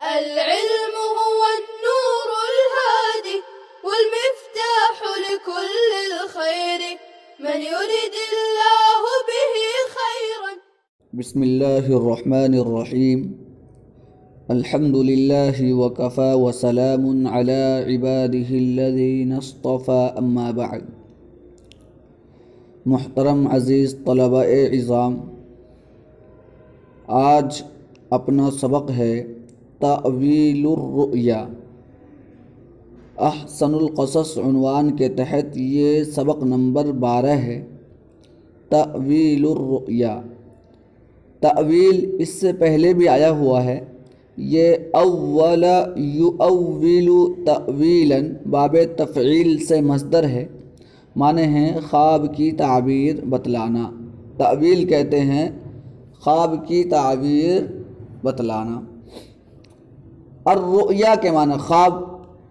العلم هو النور الهادي والمفتاح لكل الخير من يرد الله به خيرا. بسم اللہ الرحمن الرحیم. الحمد للہ وکفى وسلام علی عباده الذین اصطفى اما بعد. محترم عزیز طلباء عظام، آج اپنا سبق ہے تأویل الرؤیا. احسن القصص عنوان کے تحت یہ سبق نمبر 12 ہے. تأویل الرؤیا. تأویل اس سے پہلے بھی آیا ہوا ہے. یہ اول یؤول تأویلا باب تفعیل سے مصدر ہے. معنی ہیں خواب کی تعبیر بتلانا. تأویل کہتے ہیں خواب کی تعبیر بتلانا. الرؤیا کے معنی خواب.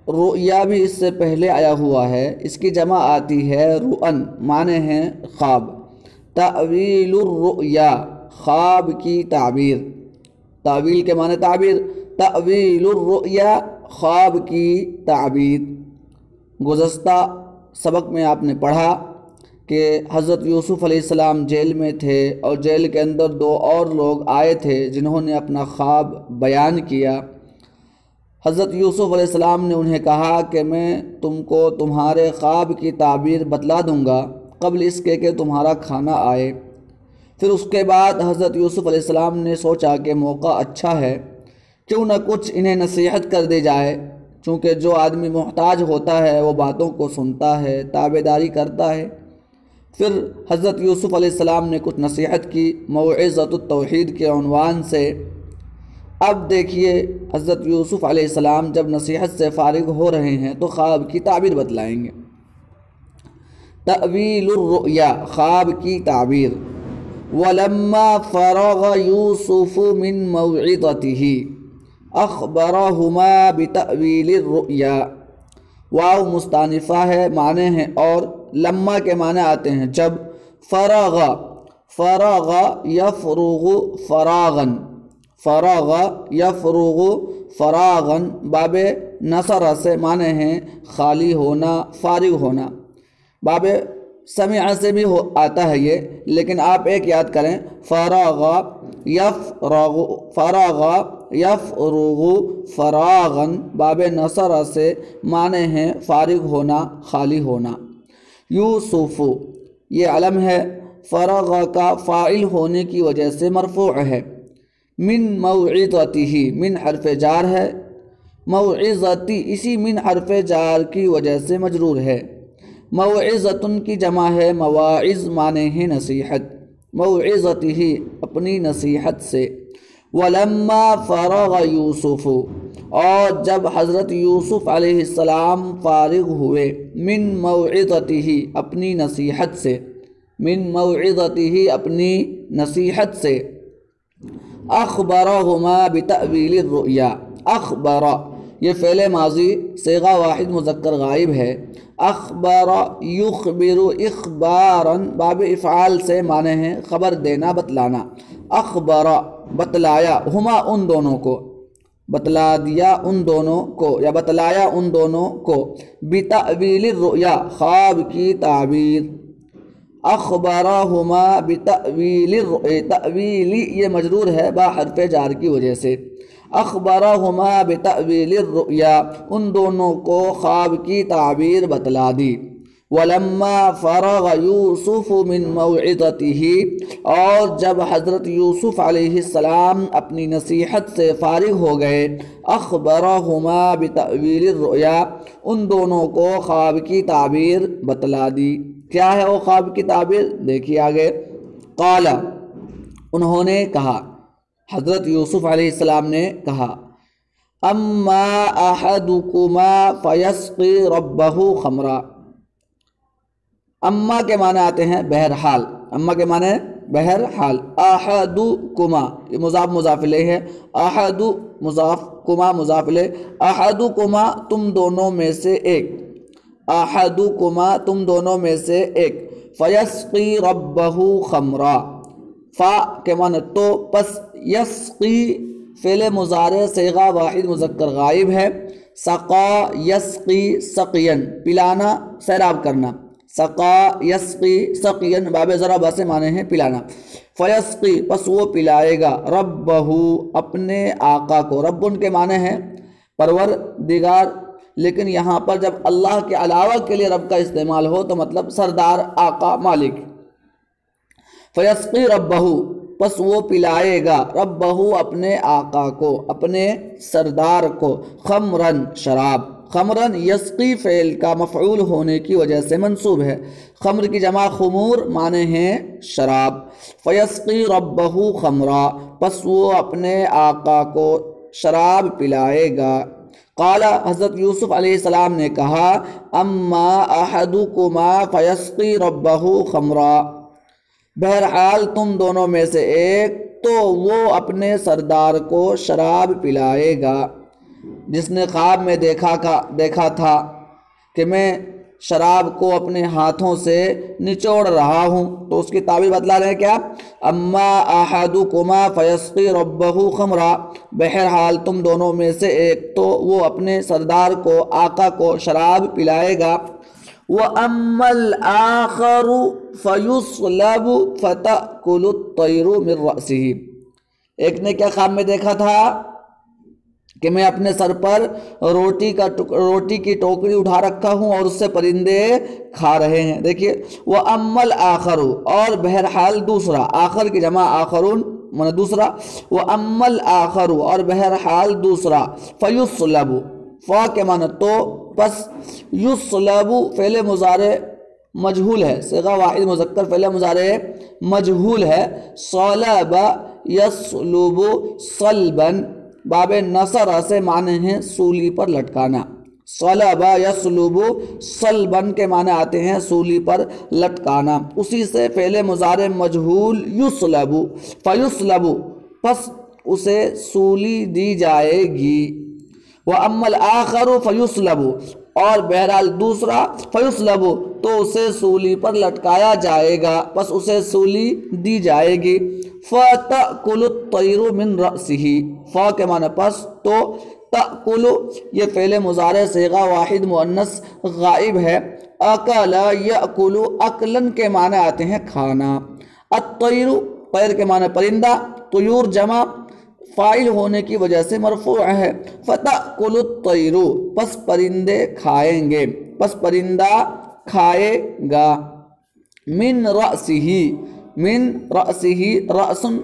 رؤیا بھی اس سے پہلے آیا ہوا ہے. اس کی جمع آتی ہے رؤن. معنی ہیں خواب. تأویل الرؤیا خواب کی تعبیر. تأویل کے معنی تعبیر. تأویل الرؤیا خواب کی تعبیر. گزشتہ سبق میں آپ نے پڑھا کہ حضرت یوسف علیہ السلام جیل میں تھے اور جیل کے اندر 2 اور لوگ آئے تھے جنہوں نے اپنا خواب بیان کیا. حضرت یوسف علیہ السلام نے انہیں کہا کہ میں تم کو تمہارے خواب کی تعبیر بتلا دوں گا قبل اس کے کہ تمہارا کھانا آئے. پھر اس کے بعد حضرت یوسف علیہ السلام نے سوچا کہ موقع اچھا ہے، کیوں نہ کچھ انہیں نصیحت کر دی جائے. چونکہ جو آدمی محتاج ہوتا ہے وہ باتوں کو سنتا ہے، تابعداری کرتا ہے. پھر حضرت یوسف علیہ السلام نے کچھ نصیحت کی موعظۃ التوحید کے عنوان سے. اب دیکھیے حضرت یوسف علیہ السلام جب نصیحت سے فارغ ہو رہے ہیں تو خواب کی تعبیر بتلائیں گے. تأویل الرؤیا خواب کی تعبیر. وَلَمَّا فَرَغَ يُوسُفُ مِن مَوْعِظَتِهِ أَخْبَرَهُمَا بِتَأْوِيلِ الرُّؤْيَا. واو مستانفہ ہے، معنی ہیں اور لما کے معنی آتے ہیں جب. فرغ فرغ یفرغ فراغن. فرغ یفرغ فراغن باب نصر سے معنی ہیں خالی ہونا، فارغ ہونا. باب سمع سے بھی آتا ہے یہ، لیکن آپ ایک یاد کریں. فرغ یفرغ فرغ یفرغ فراغن باب نصر سے معنی ہیں فارغ ہونا، خالی ہونا. یوسف یہ علم ہے، فرغ کا فاعل ہونے کی وجہ سے مرفوع ہے. من موعظتہ من حرف جار ہے. موعظتی اسی من حرف جار کی وجہ سے مجرور ہے. موعظتن کی جمع ہے مواعظ، معنی ہے نصیحت. موعظتہ اپنی نصیحت سے. ولما فرغ یوسف اور جب حضرت یوسف علیہ السلام فارغ ہوئے. من موعظتہ اپنی نصیحت سے. من موعظتہ اپنی نصیحت سے. اخبرہما بتأویل الرؤیا. اخبر یہ فعل ماضی صیغہ واحد مذکر غائب ہے. اخبر یخبر اخبارا باب افعال سے معنی ہے خبر دینا، بتلانا. اخبر بتلایا، ہما ان دونوں کو، بتلا دیا ان دونوں کو یا بتلایا ان دونوں کو. بتأویل الرؤیا خواب کی تعبیر. اخبرہما بتأویل الرؤیا. تأویل یہ مجرور ہے با حرف جار کی وجہ سے. اخبرہما بتأویل الرؤیا ان دونوں کو خواب کی تعبیر بتلا دی. ولما فرغ یوسف من موعظتہ اور جب حضرت یوسف علیہ السلام اپنی نصیحت سے فارغ ہو گئے. اخبرہما بتأویل الرؤیا ان دونوں کو خواب کی تعبیر بتلا دی. کیا ہے وہ خواب کی تعبیر؟ دیکھیے آگے. قال انہوں نے کہا، حضرت یوسف علیہ السلام نے کہا. اما احدکما فیسقی ربہ خمرا. اما کے معنی آتے ہیں بہرحال. اما کے معنی بہرحال. احدکما یہ مضاف مضاف الیہ ہے. احد مضاف، کما مضاف الیہ. احدکما تم دونوں میں سے ایک. احدکما تم دونوں میں سے ایک. فیسقی ربہ خمرا. فا کے معنی تو، پس یسقی فعل مضارع صیغہ واحد مذکر غائب ہے۔ سقا یسقی سقین پلانا سیراب کرنا، سقا یسقی سقین باب ضرب سے معنی ہے پلانا۔ فیسقی پس وہ پلائے گا، ربہ اپنے آقا کو، رب ان کے معنی ہے پروردگار، لیکن یہاں پر جب اللہ کے علاوہ کے لیے رب کا استعمال ہو تو مطلب سردار، آقا، مالک۔ فیسقی ربہ پس وہ پلائے گا، ربہ اپنے آقا کو، اپنے سردار کو، خمرن شراب۔ خمرن یسقی فعل کا مفعول ہونے کی وجہ سے منصوب ہے، خمر کی جمع خمور معنی ہے شراب۔ فیسقی ربہ خمرا پس وہ اپنے آقا کو شراب پلائے گا۔ قال حضرت یوسف علیہ السلام نے کہا، اما احدکما فیسقی ربہ خمرا، بہرحال تم دونوں میں سے ایک تو وہ اپنے سردار کو شراب پلائے گا۔ جس نے خواب میں دیکھا تھا کہ میں شراب کو اپنے ہاتھوں سے نچوڑ رہا ہوں، تو اس کی تعبیر بتلا رہے ہیں کیا؟ اما احدکما فیسقی ربہ خمرا، بہرحال تم دونوں میں سے ایک تو وہ اپنے سردار کو، آقا کو شراب پلائے گا۔ وَأَمَّا الْآخَرُ فَيُصْلَبُ فَتَأْكُلُ الطَّيْرُ مِنْ رَأْسِهِ، ایک نے کیا خواب میں دیکھا تھا کہ میں اپنے سر پر روٹی کی ٹوکری اٹھا رکھا ہوں اور اس سے پرندے کھا رہے ہیں۔ دیکھیے، وَأَمَّا الْآخَرُ اور بہرحال دوسرا، آخر کی جمع آخرون معنی دوسرا، وَأَمَّا الْآخَرُ اور بہرحال دوسرا، فَيُصْلَبُ فا کے معنی تو، پس یصلب فعل مضارع مجہول ہے، صیغہ واحد مذکر فعل مضارع مجہول ہے۔ صلب یصلب صلبا باب نصر سے معنی ہے سولی پر لٹکانا، صلب یصلب صلبا کے معنی آتے ہیں سولی پر لٹکانا، اسی سے فعل مضارع مجہول یصلب، فیصلب پس اسے سولی دی جائے گی۔ وَأَمَّا الْآخَرُ فَيُصْلَبُ اور بہرحال دوسرا، فَيُصْلَبُ تو اسے سولی پر لٹکایا جائے گا، پس اسے سولی دی جائے گی۔ فَتَأْكُلُ الطَّيْرُ مِنْ رَأْسِهِ فا کے معنی پس تو، تأکل یہ فعل مضارع صیغہ واحد مؤنث غائب ہے۔ اکل یأکل اکلن کے معنی آتے ہیں کھانا۔ الطیر طیر کے معنی پرندہ، طیور جمع فاعل ہونے کی وجہ سے مرفوع ہے۔ فتأکل الطیر پس پرندے کھائیں گے، پس پرندہ کھائے گا۔ من رأسہ من رأسہ رأسن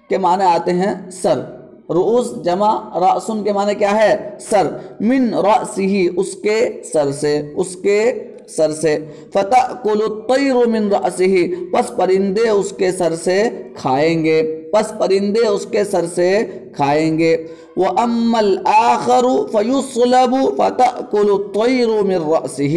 کے معنی آتے ہیں سر، رؤوس جمع رأسن کے معنی کیا ہے؟ سر۔ من رأسہ اس کے سر سے، اس کے سر سے۔ فتأکل الطیر من رأسہ پس پرندے اس کے سر سے کھائیں گے، پس پرندے اس کے سر سے کھائیں گے۔ وَأَمَّا الْآخَرُ فَيُصْلَبُ فَتَأْكُلُ الطَّيْرُ مِنْ رَأْسِهِ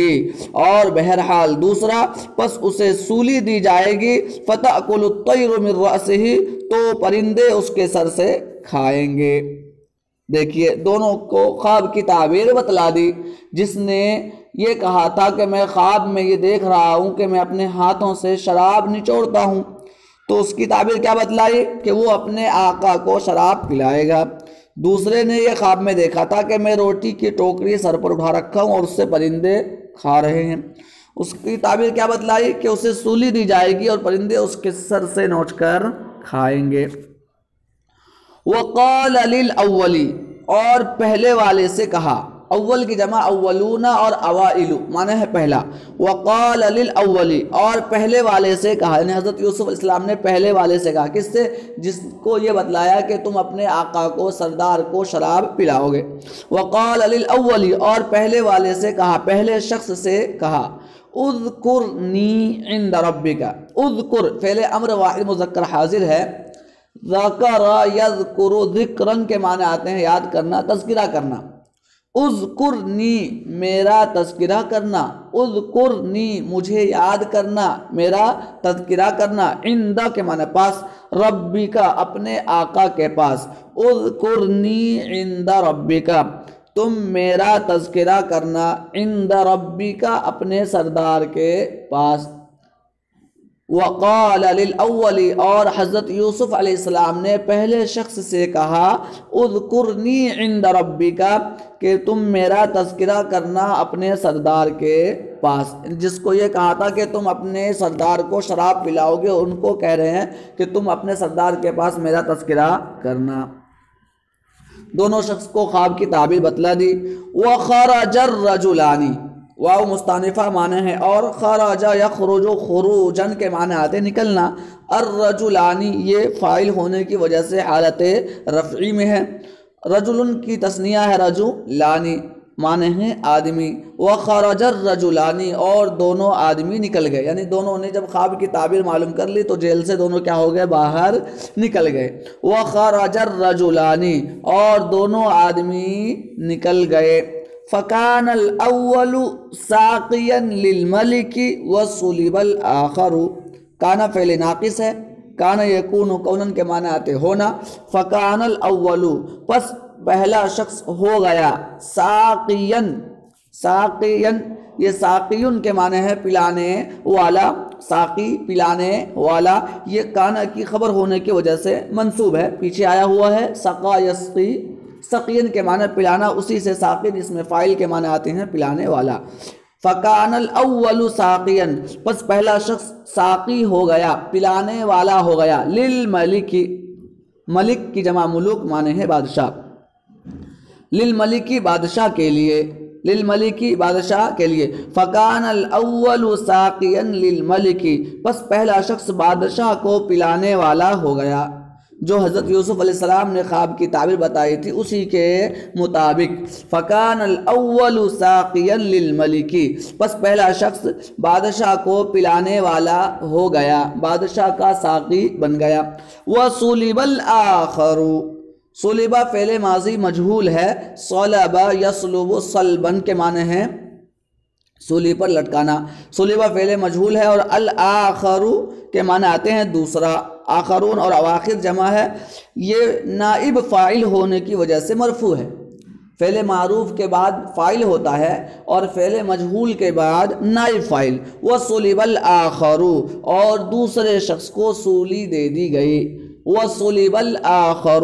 اور بہرحال دوسرا پس اسے سولی دی جائے گی۔ فَتَأْكُلُ الطَّيْرُ مِنْ رَأْسِهِ تو پرندے اس کے سر سے کھائیں گے۔ دیکھیے دونوں کو خواب کی تعبیر بتلا دی۔ جس نے یہ کہا تھا کہ میں خواب میں یہ دیکھ رہا ہوں کہ میں اپنے ہاتھوں سے شراب نچوڑتا ہوں، تو اس کی تعبیر کیا بتلائی کہ وہ اپنے آقا کو شراب پلائے گا۔ دوسرے نے یہ خواب میں دیکھا تھا کہ میں روٹی کی ٹوکری سر پر اٹھا رکھا ہوں اور اس سے پرندے کھا رہے ہیں، اس کی تعبیر کیا بتلائی کہ اسے سولی دی جائے گی اور پرندے اس کے سر سے نوچ کر کھائیں گے۔ وقال للأول اور پہلے والے سے کہا، اول کی جمع اولون اور اوائل معنی ہے پہلا۔ وقال للأول اور پہلے والے سے کہا، یعنی حضرت یوسف علیہ السلام نے پہلے والے سے کہا، کس سے؟ جس کو یہ بتلایا کہ تم اپنے آقا کو، سردار کو شراب پلاؤ گے۔ وقال للأول اور پہلے والے سے کہا، پہلے شخص سے کہا، اذکرنی عند ربک، اذکر فعل امر واحد مذکر حاضر ہے۔ ذکر یذکر ذکرن کے معنی آتے ہیں یاد کرنا، تذکرہ کرنا۔ اذکرنی میرا تذکرہ کرنا، اذکرنی مجھے یاد کرنا، میرا تذکرہ کرنا، عند کے معنی پاس، ربی کا اپنے آقا کے پاس، اذکرنی عند ربی کا تم میرا تذکرہ کرنا، عند ربی کا اپنے سردار کے پاس۔ وقال للأول اور حضرت یوسف علیہ السلام نے پہلے شخص سے کہا اذکرنی عند ربک کہ تم میرا تذکرہ کرنا اپنے سردار کے پاس، جس کو یہ کہا تھا کہ تم اپنے سردار کو شراب پلاؤ گے، ان کو کہہ رہے ہیں کہ تم اپنے سردار کے پاس میرا تذکرہ کرنا۔ دونوں شخص کو خواب کی تعبیر بتلا دی۔ وخرج الرجلان واو مستانفہ معنی ہے، اور خرج یخرج خروجن کے معنی آتے نکلنا۔ الرجلانی یہ فاعل ہونے کی وجہ سے حالت رفعی میں ہے، رجل کی تثنیہ ہے رجلانی، معنی ہے آدمی۔ وخرج الرجلانی اور دونوں آدمی نکل گئے، یعنی دونوں نے جب خواب کی تعبیر معلوم کر لی تو جیل سے دونوں کیا ہو گئے، باہر نکل گئے۔ وخرج الرجلانی اور دونوں آدمی نکل گئے۔ فکان الاول ساقیا للملک وصلب الآخر، کانا فعل ناقص ہے، کانا یکون کونن کے معنی آتے ہونا۔ فکان الاول پس پہلا شخص ہو گیا، ساقین، ساقین یہ ساقیون کے معنی ہے پلانے والا، ساقی پلانے والا، یہ کانا کی خبر ہونے کی وجہ سے منصوب ہے، پیچھے آیا ہوا ہے سقا یسقی، سقین کے معنی پلانا، اسی سے ساقین اس میں فاعل کے معنی آتے ہیں پلانے والا۔ فکان الاول ساقیا پس پہلا شخص ساقی ہو گیا، پلانے والا ہو گیا، للملک، ملک کی جمع ملوک معنی ہے بادشاہ، للملکی بادشاہ کے لیے، للملکی بادشاہ کے لیے۔ فکان الاول ساقیا للملکی پس پہلا شخص بادشاہ کو پلانے والا ہو گیا، جو حضرت یوسف علیہ السلام نے خواب کی تعبیر بتائی تھی اسی کے مطابق۔ فکان الاول ساقیا للملکی پس پہلا شخص بادشاہ کو پلانے والا ہو گیا، بادشاہ کا ساقی بن گیا۔ وصلب الآخر، صلبہ فعل ماضی مجہول ہے، صلب یصلب صلبن کے معنی ہیں سولی پر لٹکانا، صلبہ فعل مجہول ہے، اور الآخر کے معنی آتے ہیں دوسرا، آخرون اور اواخر جمع ہے، یہ نائب فاعل ہونے کی وجہ سے مرفوع ہے، فعل معروف کے بعد فاعل ہوتا ہے اور فعل مجہول کے بعد نائب فاعل۔ وصلب الآخر اور دوسرے شخص کو سولی دے دی گئی، وصلب الآخر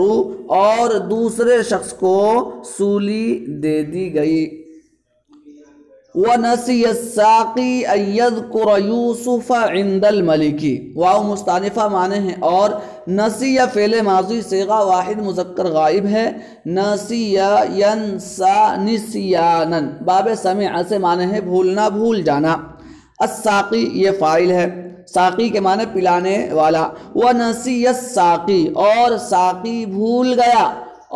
اور دوسرے شخص کو سولی دے دی گئی۔ وَنَسِيَ السَّاقِي أَن يَذْكُرَ يُوسُفَ عِنْدَ الْمَلِكِ واو مستانفہ معنی ہے، اور نسیہ فعل ماضی صیغہ واحد مذکر غائب ہے، نسیہ ینسا نسیانا باب سمع سے معنی ہے بھولنا، بھول جانا۔ الساقی یہ فاعل ہے، ساقی کے معنی پلانے والا۔ وَنَسِيَ السَّاقِي اور ساقی بھول گیا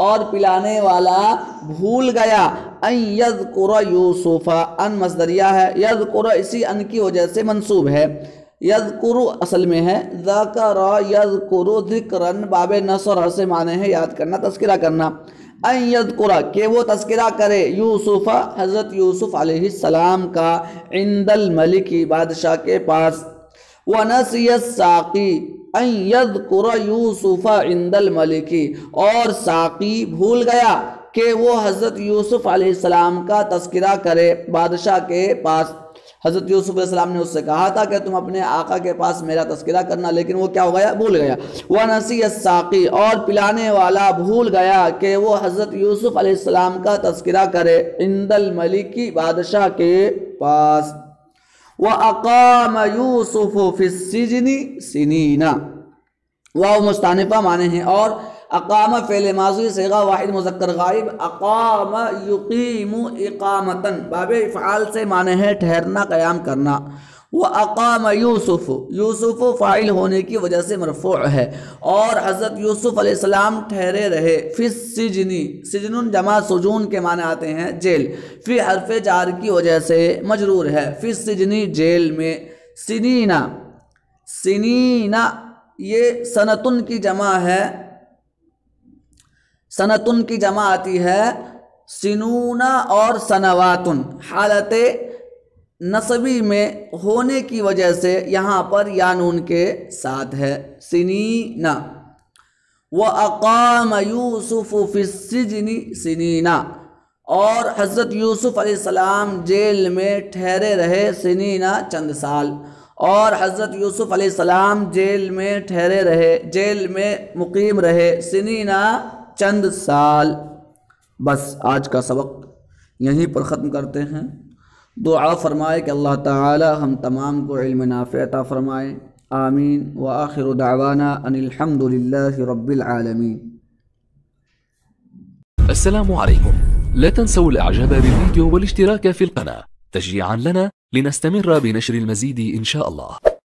اور پلانے والا بھول گیا۔ ان یذکر یوسف، ان مصدریہ ہے، یذکر اسی ان کی وجہ سے منصوب ہے، یذکر اصل میں ہے، ذکر یذکر ذکرن باب نصر سے معنی ہے یاد کرنا، تذکرہ کرنا۔ ان یذکر کہ وہ تذکرہ کرے، یوسف حضرت یوسف علیہ السلام کا، عند الملک بادشاہ کے پاس۔ وَنَسِيَ السَّاقِي ان یذکر یوسف عند الملک اور ساقی بھول گیا کہ وہ حضرت یوسف علیہ السلام کا تذکرہ کرے بادشاہ کے پاس۔ حضرت یوسف علیہ السلام نے اس سے کہا تھا کہ تم اپنے آقا کے پاس میرا تذکرہ کرنا، لیکن وہ کیا ہو گیا، بھول گیا۔ وَنَسِيَ السَّاقِي اور پلانے والا بھول گیا کہ وہ حضرت یوسف علیہ السلام کا تذکرہ کرے، عند الملک بادشاہ کے پاس۔ وَأَقَامَ يُوسُفُ فِي السِّجْنِ سِنِينَ واو مستانفہ معنی ہیں، اور اقام فعل ماضی صیغہ واحد مذکر غائب، اقام یقیم اقامتن باب افعال سے معنی ہے ٹھہرنا، قیام کرنا۔ وَأَقَامَ یوسف، یوسف فاعل ہونے کی وجہ سے مرفوع ہے، اور حضرت یوسف علیہ السلام ٹھہرے رہے، فی السجن، سجن جمع سجون کے معنی آتے ہیں جیل، فی حرف جار کی وجہ سے مجرور ہے، فی السجن جیل میں۔ سنینا، سنینا یہ سنتن کی جمع ہے، سنتن کی جمع آتی ہے سنونا اور سنواتن، حالت نصبی میں ہونے کی وجہ سے یہاں پر یا نون کے ساتھ ہے، سنینا۔ وَأَقَامَ يُوسُفُ فِي السِّجْنِ سِنِينَ اور حضرت یوسف علیہ السلام جیل میں ٹھہرے رہے، سنینا چند سال۔ اور حضرت یوسف علیہ السلام جیل میں ٹھہرے رہے، جیل میں مقیم رہے سنینا چند سال۔ بس آج کا سبق یہیں پر ختم کرتے ہیں۔ دعا فرمائے کہ اللہ تعالی ہم تمام کو علم نافع عطا فرمائے، آمین۔ وآخر دعوانا ان الحمد للہ رب العالمین۔ السلام عليكم، لا تنسوا الاعجاب بالفيديو والاشتراك في القناة تشجيعا لنا لنستمر بنشر المزيد إن شاء الله.